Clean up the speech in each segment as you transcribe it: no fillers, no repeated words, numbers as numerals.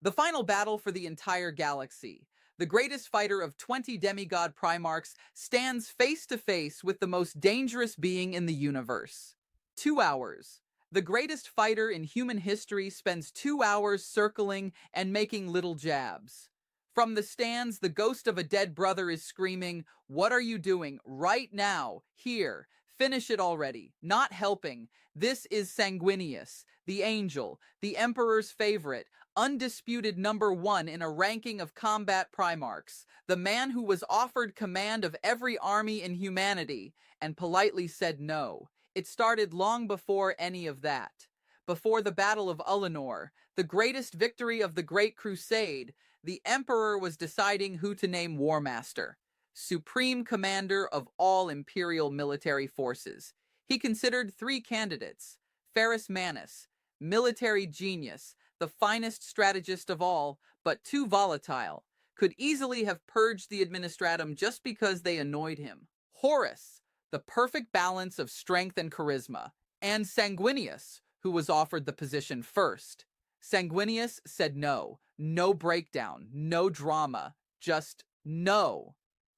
The final battle for the entire galaxy. The greatest fighter of 20 demigod primarchs stands face to face with the most dangerous being in the universe. 2 hours. The greatest fighter in human history spends 2 hours circling and making little jabs. From the stands, the ghost of a dead brother is screaming, "What are you doing? Right now! Here! Finish it already! Not helping! This is Sanguinius, the angel, the Emperor's favorite, undisputed #1 in a ranking of combat primarchs, the man who was offered command of every army in humanity, and politely said no. It started long before any of that. Before the Battle of Ullanor, the greatest victory of the Great Crusade, the Emperor was deciding who to name War Master, supreme commander of all imperial military forces. He considered 3 candidates: Ferrus Manus, military genius, the finest strategist of all, but too volatile, could easily have purged the administratum just because they annoyed him. Horus, the perfect balance of strength and charisma, and Sanguinius, who was offered the position first. Sanguinius said no. No breakdown, no drama, just no.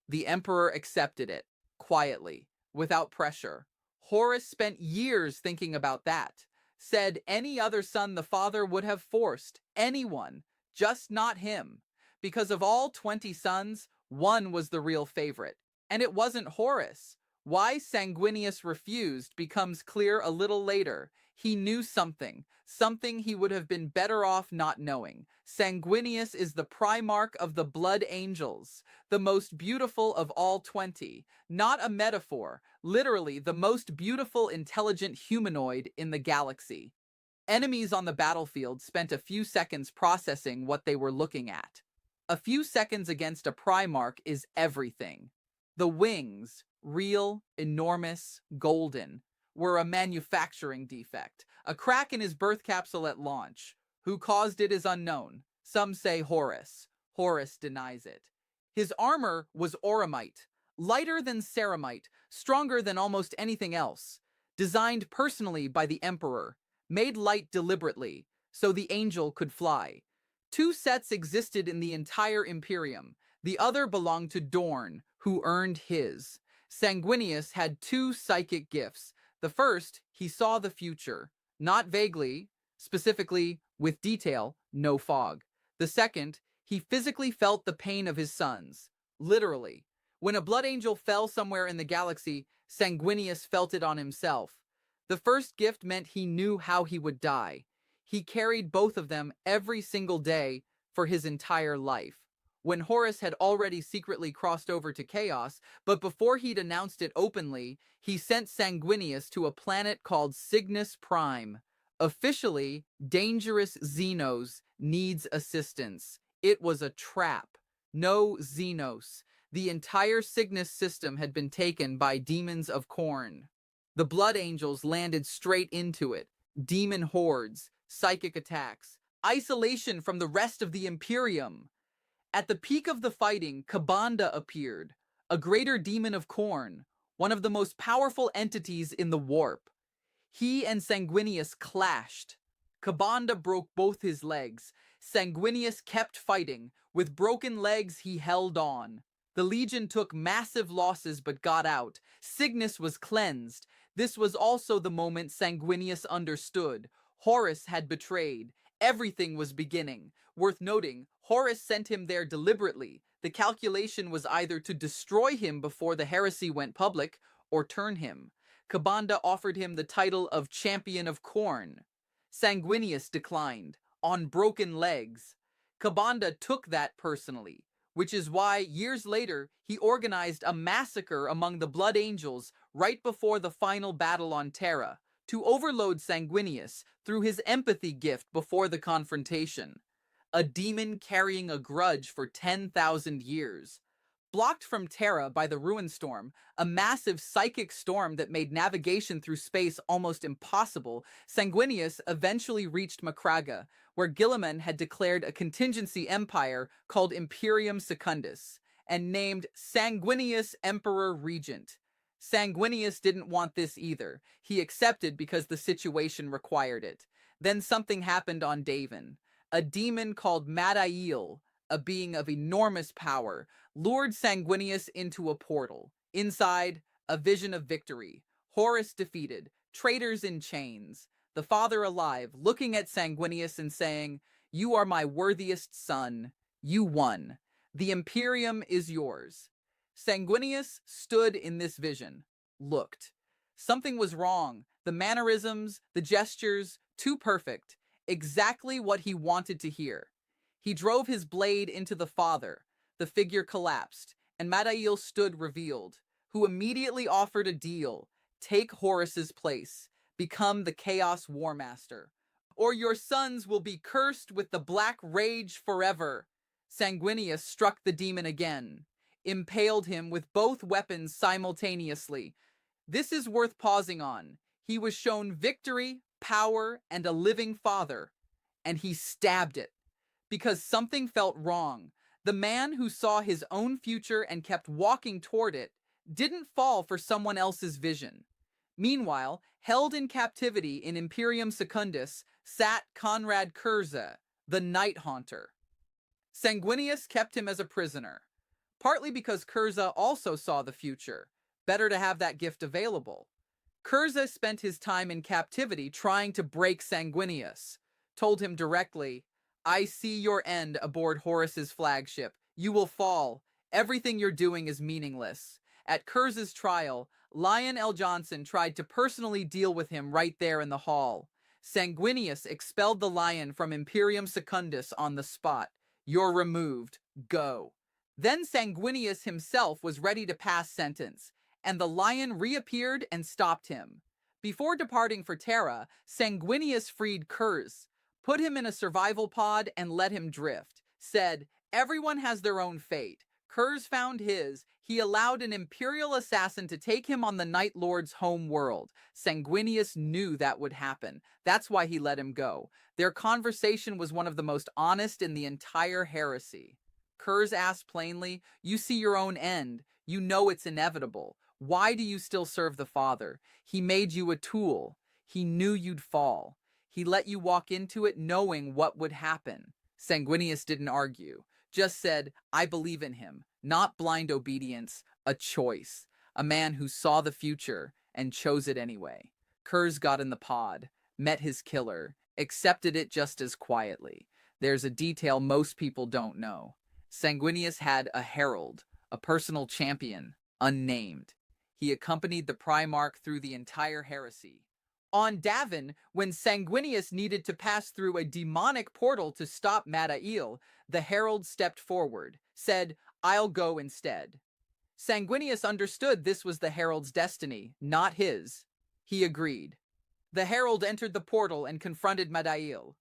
The Emperor accepted it, quietly, without pressure. Horus spent years thinking about that. Said any other son the father would have forced, anyone, just not him. Because of all 20 sons, one was the real favorite, and it wasn't Horus. Why Sanguinius refused becomes clear a little later. He knew something he would have been better off not knowing. Sanguinius is the primarch of the Blood Angels, the most beautiful of all 20. Not a metaphor, literally the most beautiful intelligent humanoid in the galaxy. Enemies on the battlefield spent a few seconds processing what they were looking at. A few seconds against a primarch is everything. The wings, real, enormous, golden, were a manufacturing defect, a crack in his birth capsule at launch. Who caused it is unknown. Some say Horus. Horus denies it. His armor was auramite, lighter than ceramite, stronger than almost anything else. Designed personally by the Emperor, made light deliberately, so the angel could fly. 2 sets existed in the entire Imperium. The other belonged to Dorn, who earned his. Sanguinius had 2 psychic gifts. The first, he saw the future, not vaguely, specifically, with detail, no fog. The second, he physically felt the pain of his sons, literally. When a blood angel fell somewhere in the galaxy, Sanguinius felt it on himself. The first gift meant he knew how he would die. He carried both of them every single day for his entire life. When Horus had already secretly crossed over to Chaos, but before he'd announced it openly, he sent Sanguinius to a planet called Signis Prime. Officially, dangerous Xenos needs assistance. It was a trap. No Xenos. The entire Signis system had been taken by demons of Khorne. The Blood Angels landed straight into it. Demon hordes, psychic attacks, isolation from the rest of the Imperium. At the peak of the fighting, Kabanda appeared, a greater demon of Khorne, one of the most powerful entities in the warp. He and Sanguinius clashed. Kabanda broke both his legs. Sanguinius kept fighting. With broken legs, he held on. The Legion took massive losses but got out. Signis was cleansed. This was also the moment Sanguinius understood. Horus had betrayed. Everything was beginning. Worth noting, Horus sent him there deliberately. The calculation was either to destroy him before the heresy went public, or turn him. Kabanda offered him the title of Champion of Khorne. Sanguinius declined, on broken legs. Kabanda took that personally, which is why, years later, he organized a massacre among the Blood Angels right before the final battle on Terra, to overload Sanguinius through his empathy gift before the confrontation. A demon carrying a grudge for 10,000 years. Blocked from Terra by the Ruin Storm, a massive psychic storm that made navigation through space almost impossible, Sanguinius eventually reached Macraga, where Guilliman had declared a contingency empire called Imperium Secundus, and named Sanguinius Emperor Regent. Sanguinius didn't want this either. He accepted because the situation required it. Then something happened on Davin. a demon called Madail, a being of enormous power, lured Sanguinius into a portal. Inside, a vision of victory. Horus defeated, traitors in chains. The father alive, looking at Sanguinius and saying, "You are my worthiest son. You won. The imperium is yours." Sanguinius stood in this vision, looked. Something was wrong. The mannerisms, the gestures, too perfect. Exactly what he wanted to hear. He drove his blade into the father. The figure collapsed, and Madail stood revealed, who immediately offered a deal. Take Horus's place. Become the Chaos War Master, or your sons will be cursed with the black rage forever. Sanguinius struck the demon again, impaled him with both weapons simultaneously. This is worth pausing on. He was shown victory, power, and a living father, and he stabbed it because something felt wrong. The man who saw his own future and kept walking toward it didn't fall for someone else's vision. Meanwhile, held in captivity in Imperium Secundus, sat Confronting Curze, the Night Haunter. Sanguinius kept him as a prisoner, partly because Curze also saw the future. Better to have that gift available. Curze spent his time in captivity trying to break Sanguinius, told him directly, "I see your end aboard Horus's flagship. You will fall. Everything you're doing is meaningless." At Curze's trial, Lion L. Johnson tried to personally deal with him right there in the hall. Sanguinius expelled the lion from Imperium Secundus on the spot. "You're removed. Go." Then Sanguinius himself was ready to pass sentence, and the lion reappeared and stopped him. Before departing for Terra, Sanguinius freed Curze, put him in a survival pod and let him drift, said, "Everyone has their own fate." Curze found his. He allowed an imperial assassin to take him on the Night Lord's home world. Sanguinius knew that would happen. That's why he let him go. Their conversation was one of the most honest in the entire heresy. Curze asked plainly, "You see your own end. You know it's inevitable. Why do you still serve the Father? He made you a tool. He knew you'd fall. He let you walk into it knowing what would happen." Sanguinius didn't argue, just said, "I believe in him." Not blind obedience, a choice. A man who saw the future and chose it anyway. Curze got in the pod, met his killer, accepted it just as quietly. There's a detail most people don't know. Sanguinius had a herald, a personal champion, unnamed. He accompanied the primarch through the entire heresy. On Davin, when Sanguinius needed to pass through a demonic portal to stop Madail, the herald stepped forward, said, "I'll go instead." Sanguinius understood this was the herald's destiny, not his. He agreed. The herald entered the portal and confronted Madail.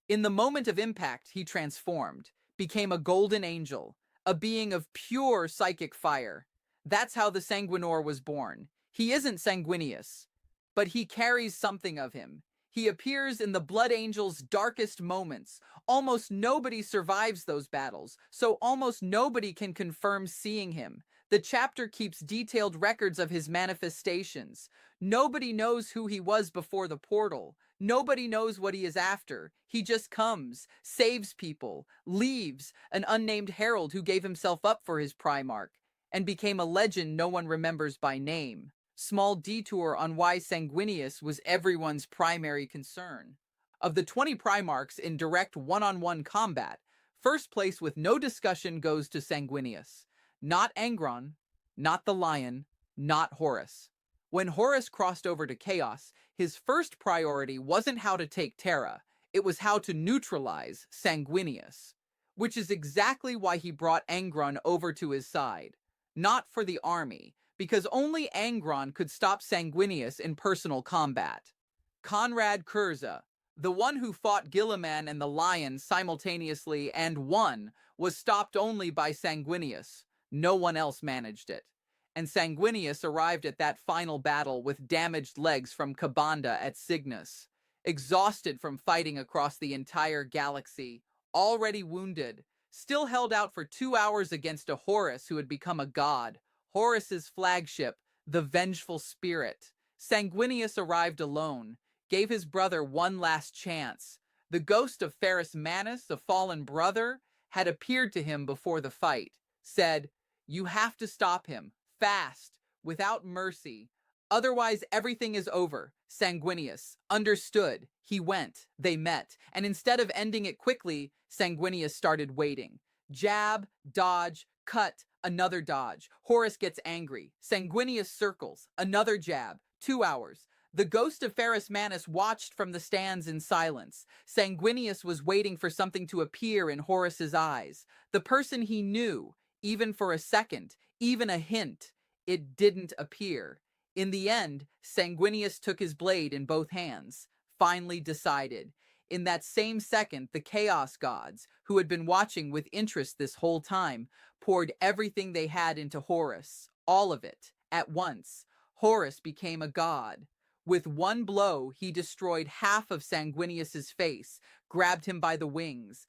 In the moment of impact, he transformed, became a golden angel, a being of pure psychic fire. That's how the Sanguinor was born. He isn't Sanguinius, but he carries something of him. He appears in the Blood Angel's darkest moments. Almost nobody survives those battles, so almost nobody can confirm seeing him. The chapter keeps detailed records of his manifestations. Nobody knows who he was before the portal. Nobody knows what he is after. He just comes, saves people, leaves, an unnamed herald who gave himself up for his primarch, and became a legend no one remembers by name. Small detour on why Sanguinius was everyone's primary concern. Of the 20 primarchs in direct one-on-one combat, first place with no discussion goes to Sanguinius. Not Angron, not the Lion, not Horus. When Horus crossed over to Chaos, his first priority wasn't how to take Terra, it was how to neutralize Sanguinius, which is exactly why he brought Angron over to his side. Not for the army, because only Angron could stop Sanguinius in personal combat. Confronting Curze, the one who fought Guilliman and the Lion simultaneously and won, was stopped only by Sanguinius. No one else managed it. And Sanguinius arrived at that final battle with damaged legs from Kabanda at Signis, exhausted from fighting across the entire galaxy, already wounded, still held out for 2 hours against a Horus who had become a god. Horus's flagship, the Vengeful Spirit. Sanguinius arrived alone, gave his brother one last chance, The ghost of Manus, a fallen brother, had appeared to him before the fight, said, "You have to stop him, fast, without mercy. Otherwise, everything is over." Sanguinius understood. He went. They met. And instead of ending it quickly, Sanguinius started waiting. Jab, dodge, cut, another dodge. Horus gets angry. Sanguinius circles. Another jab. 2 hours. The ghost of Manus watched from the stands in silence. Sanguinius was waiting for something to appear in Horus's eyes. The person he knew, even for a second, even a hint. It didn't appear. In the end, Sanguinius took his blade in both hands, finally decided. In that same second, the Chaos Gods, who had been watching with interest this whole time, poured everything they had into Horus, all of it, at once. Horus became a god. With one blow, he destroyed half of Sanguinius's face, grabbed him by the wings.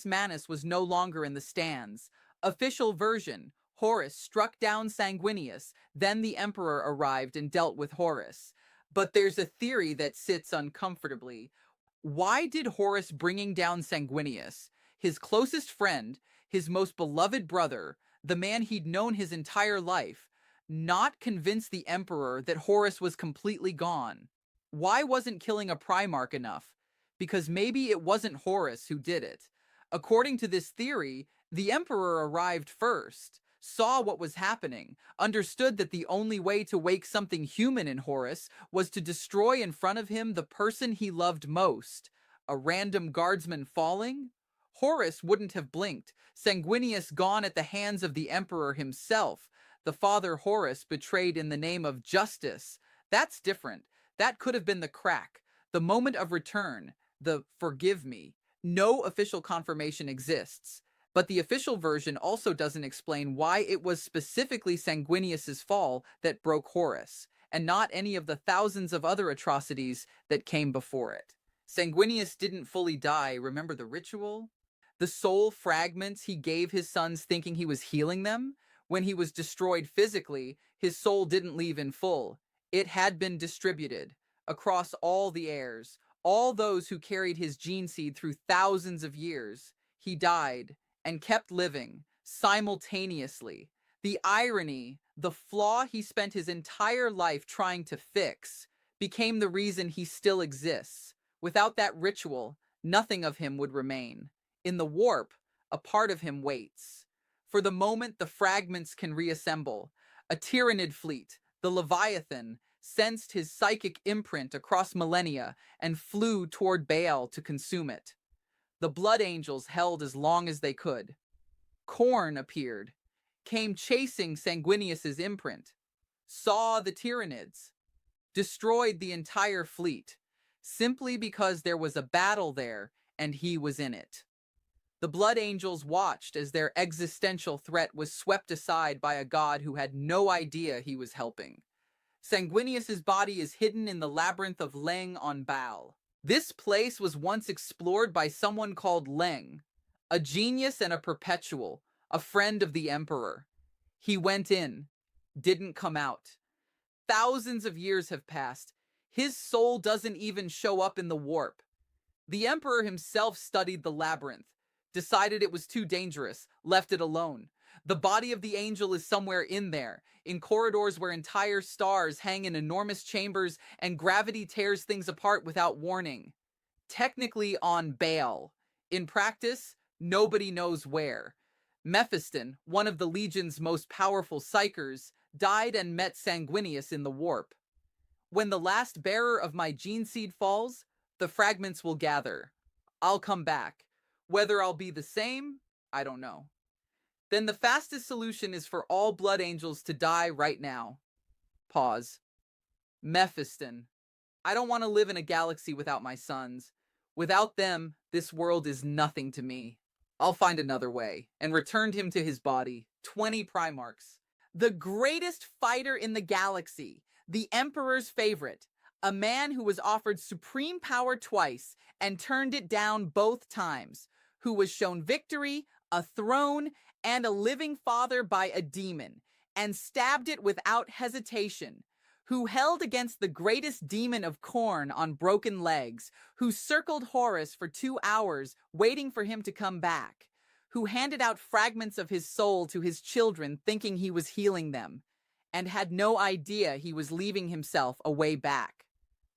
Manus was no longer in the stands. Official version: Horus struck down Sanguinius, then the Emperor arrived and dealt with Horus. But there's a theory that sits uncomfortably. Why did Horus bringing down Sanguinius, his closest friend, his most beloved brother, the man he'd known his entire life, not convince the Emperor that Horus was completely gone? Why wasn't killing a Primarch enough? Because maybe it wasn't Horus who did it. According to this theory, the Emperor arrived first, saw what was happening, understood that the only way to wake something human in Horus was to destroy in front of him the person he loved most. A random guardsman falling? Horus wouldn't have blinked. Sanguinius gone at the hands of the Emperor himself. The father Horus betrayed in the name of justice. That's different. That could have been the crack, the moment of return, the forgive me. No official confirmation exists. But the official version also doesn't explain why it was specifically Sanguinius's fall that broke Horus, and not any of the thousands of other atrocities that came before it. Sanguinius didn't fully die, remember the ritual? The soul fragments he gave his sons thinking he was healing them? When he was destroyed physically, his soul didn't leave in full. It had been distributed across all the heirs, all those who carried his gene seed through thousands of years. He died and kept living simultaneously. The irony, the flaw he spent his entire life trying to fix, became the reason he still exists. Without that ritual, nothing of him would remain. In the warp, a part of him waits. For the moment the fragments can reassemble, a Tyranid fleet, the Leviathan, sensed his psychic imprint across millennia and flew toward Baal to consume it. The Blood Angels held as long as they could. Khorne appeared, came chasing Sanguinius's imprint, saw the Tyranids, destroyed the entire fleet, simply because there was a battle there and he was in it. The Blood Angels watched as their existential threat was swept aside by a god who had no idea he was helping. Sanguinius's body is hidden in the labyrinth of Leng on Baal. This place was once explored by someone called Leng, a genius and a perpetual, a friend of the Emperor. He went in, didn't come out. Thousands of years have passed. His soul doesn't even show up in the warp. The Emperor himself studied the labyrinth, decided it was too dangerous, left it alone. The body of the angel is somewhere in there, in corridors where entire stars hang in enormous chambers and gravity tears things apart without warning. Technically on Baal. In practice, nobody knows where. Mephiston, one of the Legion's most powerful psychers, died and met Sanguinius in the warp. When the last bearer of my gene seed falls, the fragments will gather. I'll come back. Whether I'll be the same, I don't know. Then the fastest solution is for all Blood Angels to die right now. Pause. Mephiston. I don't want to live in a galaxy without my sons. Without them, this world is nothing to me. I'll find another way. And returned him to his body. 20 Primarchs. The greatest fighter in the galaxy. The Emperor's favorite. A man who was offered supreme power twice and turned it down both times. Who was shown victory, a throne, and a living father by a demon, and stabbed it without hesitation, who held against the greatest demon of Khorne on broken legs, who circled Horus for 2 hours waiting for him to come back, who handed out fragments of his soul to his children thinking he was healing them, and had no idea he was leaving himself a way back.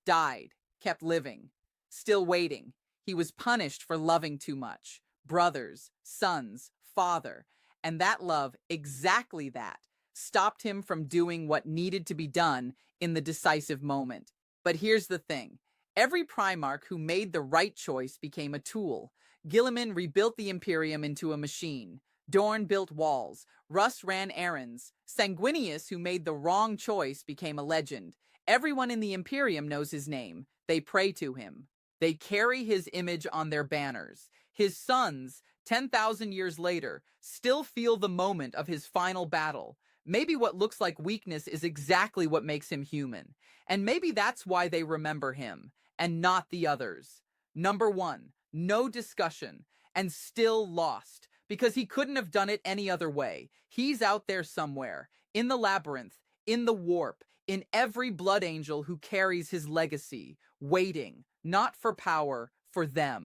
Died, kept living, still waiting. He was punished for loving too much. Brothers, sons, father, and that love, exactly that, stopped him from doing what needed to be done in the decisive moment. But here's the thing. Every Primarch who made the right choice became a tool. Guilliman rebuilt the Imperium into a machine. Dorn built walls. Russ ran errands. Sanguinius, who made the wrong choice, became a legend. Everyone in the Imperium knows his name. They pray to him. They carry his image on their banners. His sons, 10,000 years later, still feel the moment of his final battle. Maybe what looks like weakness is exactly what makes him human. And maybe that's why they remember him, and not the others. Number 1, no discussion, and still lost, because he couldn't have done it any other way. He's out there somewhere, in the labyrinth, in the warp, in every blood angel who carries his legacy, waiting, not for power, for them.